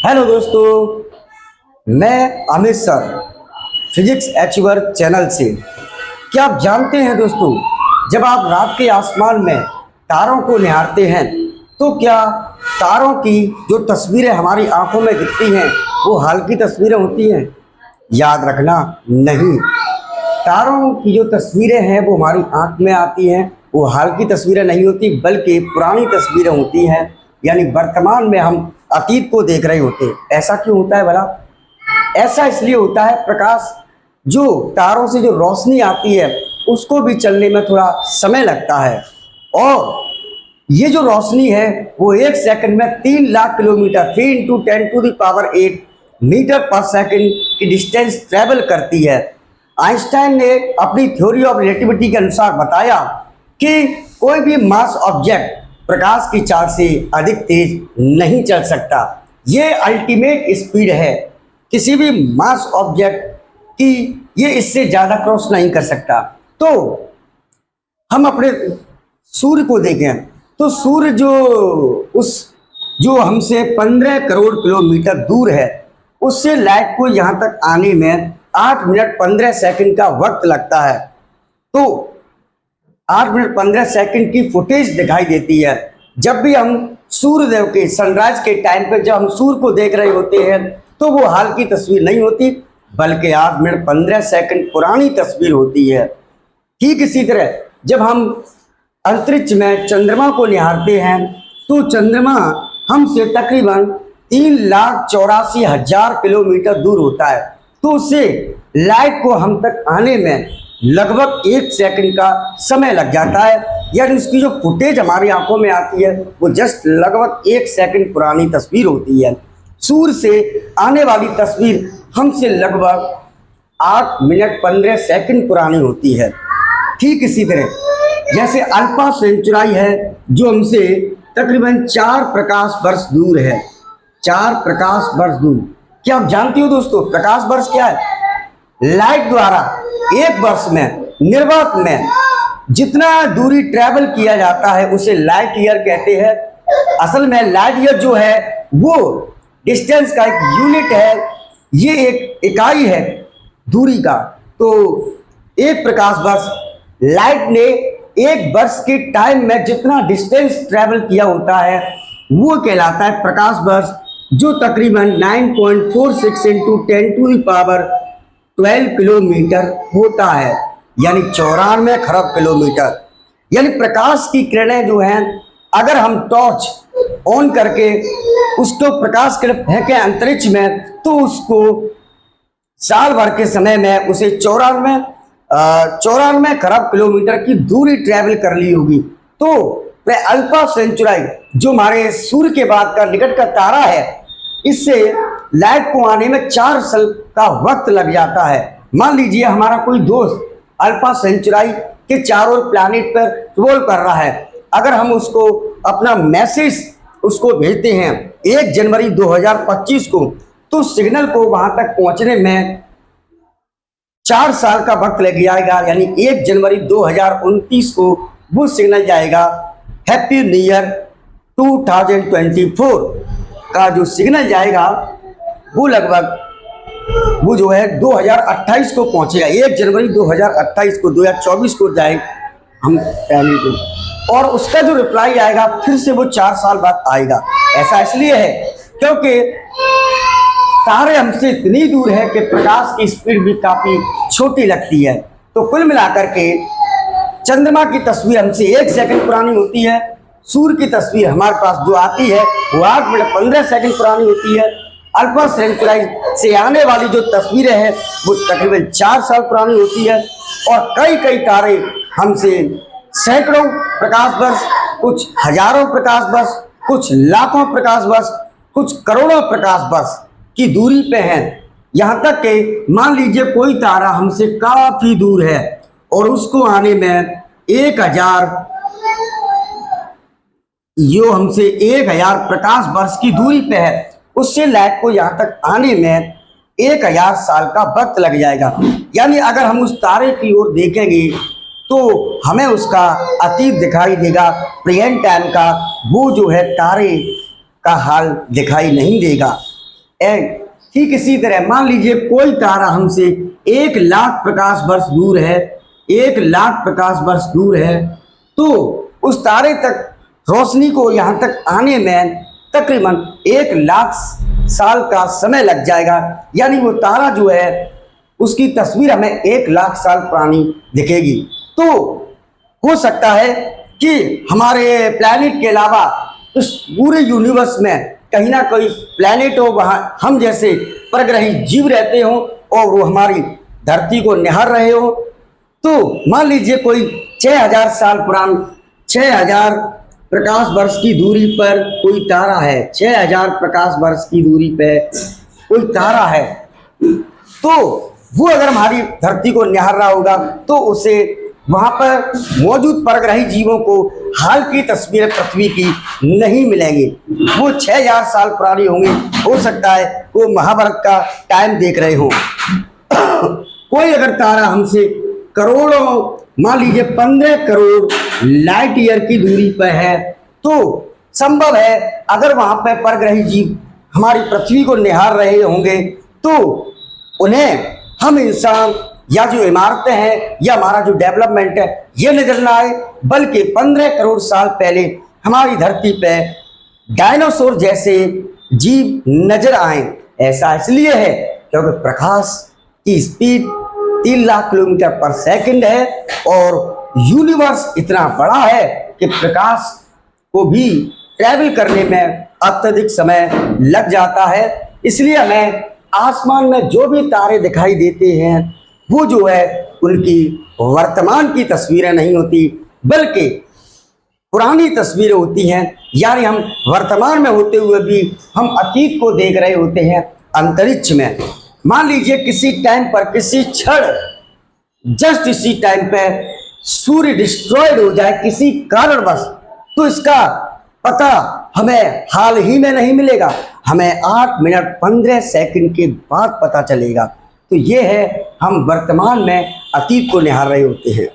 Hello दोस्तों, मैं Amit sir physics achiever channel से। क्या आप जानते हैं दोस्तों, जब आप रात के आसमान में तारों को निहारते हैं तो क्या तारों की जो तस्वीरें हमारी आंखों में दिखती हैं वो हाल की तस्वीरें होती हैं? याद रखना, नहीं। तारों की जो तस्वीरें हैं वो हमारी आंख में आती हैं, वो हाल की तस्वीरें नहीं होती बल्कि पुरानी तस्वीरें होती हैं। यानी वर्तमान में हम अतीत को देख रहे होते हैं। ऐसा क्यों होता है भला? ऐसा इसलिए होता है, प्रकाश जो तारों से जो रोशनी आती है उसको भी चलने में थोड़ा समय लगता है, और ये जो रोशनी है वो एक सेकंड में 3 लाख किलोमीटर 3 इंटू 10⁸ मीटर पर सेकंड की डिस्टेंस ट्रेवल करती है। आइंस्टाइन ने अपनी थ्योरी ऑफ रिलेटिविटी के अनुसार बताया कि कोई भी मास ऑब्जेक्ट प्रकाश की चाल से अधिक तेज नहीं चल सकता। ये अल्टीमेट स्पीड है किसी भी मास ऑब्जेक्ट की, ये इससे ज़्यादा क्रॉस नहीं कर सकता। तो हम अपने सूर्य को देखें तो सूर्य जो हमसे 15 करोड़ किलोमीटर दूर है, उससे लाइट को यहाँ तक आने में 8 मिनट 15 सेकंड का वक्त लगता है। तो 8 मिनट 15 सेकंड की फुटेज दिखाई देती है। जब भी हम सूर्यदेव के सनराइज के टाइम पर जब हम सूर्य को देख रहे होते हैं तो वो हाल की तस्वीर नहीं होती बल्कि 8 मिनट 15 सेकंड पुरानी तस्वीर होती है। ठीक इसी तरह जब हम अंतरिक्ष में चंद्रमा को निहारते हैं तो चंद्रमा हमसे तकरीबन 3,84,000 किलोमीटर दूर होता है। तो उससे लाइट को हम तक आने में लगभग 1 सेकंड का समय लग जाता है। यानी उसकी जो फुटेज हमारी आंखों में आती है वो जस्ट लगभग 1 सेकंड पुरानी तस्वीर होती है। सूर्य से आने वाली तस्वीर हमसे लगभग 8 मिनट 15 सेकंड पुरानी होती है। ठीक इसी तरह जैसे अल्फा सेंचुराई है जो हमसे तकरीबन 4 प्रकाश वर्ष दूर है। 4 प्रकाश वर्ष दूर। क्या आप जानते हो दोस्तों प्रकाश वर्ष क्या है? लाइट द्वारा एक वर्ष में निर्वात में जितना दूरी ट्रैवल किया जाता है उसे लाइट ईयर कहते हैं। असल में लाइट ईयर जो है वो डिस्टेंस का एक यूनिट है, ये एक इकाई है दूरी का। तो एक प्रकाश वर्ष लाइट ने एक वर्ष के टाइम में जितना डिस्टेंस ट्रैवल किया होता है वो कहलाता है प्रकाश वर्ष, जो तकरीबन 9.46 इंटू 10⁻12 किलोमीटर होता है, यानी 94 खरब किलोमीटर। यानी प्रकाश की किरणें जो हैं, अगर हम टॉर्च ऑन करके उसको प्रकाश किरण फेंकें अंतरिक्ष में तो उसको साल भर के समय में उसे 94 खरब किलोमीटर की दूरी ट्रैवल कर ली होगी। तो वह अल्फा सेंचुराई जो हमारे सूर्य के बाद का निकट का तारा है, इससे लाइट को आने में 4 साल का वक्त लग जाता है। मान लीजिए हमारा कोई दोस्त अल्फा सेंचुराई के चारों प्लैनेट पर ट्रैवल कर रहा है। अगर हम उसको अपना मैसेज उसको भेजते हैं 1 जनवरी 2025 को, तो सिग्नल को वहां तक पहुंचने में 4 साल का वक्त लग जाएगा। यानी 1 जनवरी 2029 को वो सिग्नल जाएगा। हैप्पी न्यू ईयर 2024 का जो सिग्नल जाएगा वो लगभग वो जो है 2028 को पहुंचेगा। 1 जनवरी 2028 को 2024 को जाए हम पहले को, और उसका जो रिप्लाई आएगा फिर से वो 4 साल बाद आएगा। ऐसा इसलिए है क्योंकि तारे हमसे इतनी दूर है कि प्रकाश की स्पीड भी काफी छोटी लगती है। तो कुल मिलाकर के चंद्रमा की तस्वीर हमसे 1 सेकंड पुरानी होती है। सूर्य की तस्वीर हमारे पास जो आती है वो 8 मिनट 15 सेकंड पुरानी होती है। अल्फा सेंचुराई से आने वाली जो तस्वीरें हैं वो तकरीबन 4 साल पुरानी होती है। और कई तारे हमसे सैकड़ों प्रकाश वर्ष, कुछ हजारों प्रकाश वर्ष, कुछ लाखों प्रकाश वर्ष, कुछ करोड़ों प्रकाश वर्ष की दूरी पे हैं। यहाँ तक कि मान लीजिए कोई तारा हमसे काफी दूर है और उसको आने में 1000 प्रकाश वर्ष की दूरी पे है, उससे लाइट को यहाँ तक आने में 1000 साल का वक्त लग जाएगा। यानी अगर हम उस तारे की ओर देखेंगे तो हमें उसका अतीत दिखाई देगा, प्रेजेंट टाइम का वो जो है तारे का हाल दिखाई नहीं देगा। ठीक इसी तरह मान लीजिए कोई तारा हमसे 1,00,000 प्रकाश वर्ष दूर है, 1,00,000 प्रकाश वर्ष दूर है, तो उस तारे तक रोशनी को यहाँ तक आने में तकरीबन 1,00,000 साल का समय लग जाएगा। यानी वो तारा जो है उसकी तस्वीर हमें 1,00,000 साल पुरानी दिखेगी। तो हो सकता है कि हमारे प्लैनेट के अलावा उस पूरे यूनिवर्स में कहीं ना कहीं प्लैनेट हो, वहाँ हम जैसे परग्रही जीव रहते हों और वो हमारी धरती को निहार रहे हो। तो मान लीजिए कोई 6,000 साल पुराना 6,000 प्रकाश वर्ष की दूरी पर कोई तारा है, 6,000 प्रकाश वर्ष की दूरी पे कोई तारा है, तो वो अगर हमारी धरती को निहार रहा होगा तो उसे वहाँ पर मौजूद परग्रही जीवों को हाल की तस्वीरें पृथ्वी की नहीं मिलेंगी। वो 6,000 साल पुरानी होंगी। हो सकता है वो महाभारत का टाइम देख रहे हो। कोई अगर तारा हमसे करोड़ों, मान लीजिए 15 करोड़ लाइट ईयर की दूरी पर है, तो संभव है अगर वहाँ पर परग्रही जीव हमारी पृथ्वी को निहार रहे होंगे तो उन्हें हम इंसान या जो इमारतें हैं या हमारा जो डेवलपमेंट है ये नजर ना आए, बल्कि 15 करोड़ साल पहले हमारी धरती पे डायनासोर जैसे जीव नजर आए। ऐसा इसलिए है क्योंकि प्रकाश की स्पीड 3 लाख किलोमीटर पर सेकंड है और यूनिवर्स इतना बड़ा है कि प्रकाश को भी ट्रैवल करने में अत्यधिक समय लग जाता है। इसलिए हमें आसमान में जो भी तारे दिखाई देते हैं वो जो है उनकी वर्तमान की तस्वीरें नहीं होती, बल्कि पुरानी तस्वीरें होती हैं। यानी हम वर्तमान में होते हुए भी हम अतीत को देख रहे होते हैं अंतरिक्ष में। मान लीजिए किसी टाइम पर, किसी क्षण, जस्ट इसी टाइम पे सूर्य डिस्ट्रॉयड हो जाए किसी कारणवश, तो इसका पता हमें हाल ही में नहीं मिलेगा, हमें 8 मिनट 15 सेकंड के बाद पता चलेगा। तो ये है हम वर्तमान में अतीत को निहार रहे होते हैं।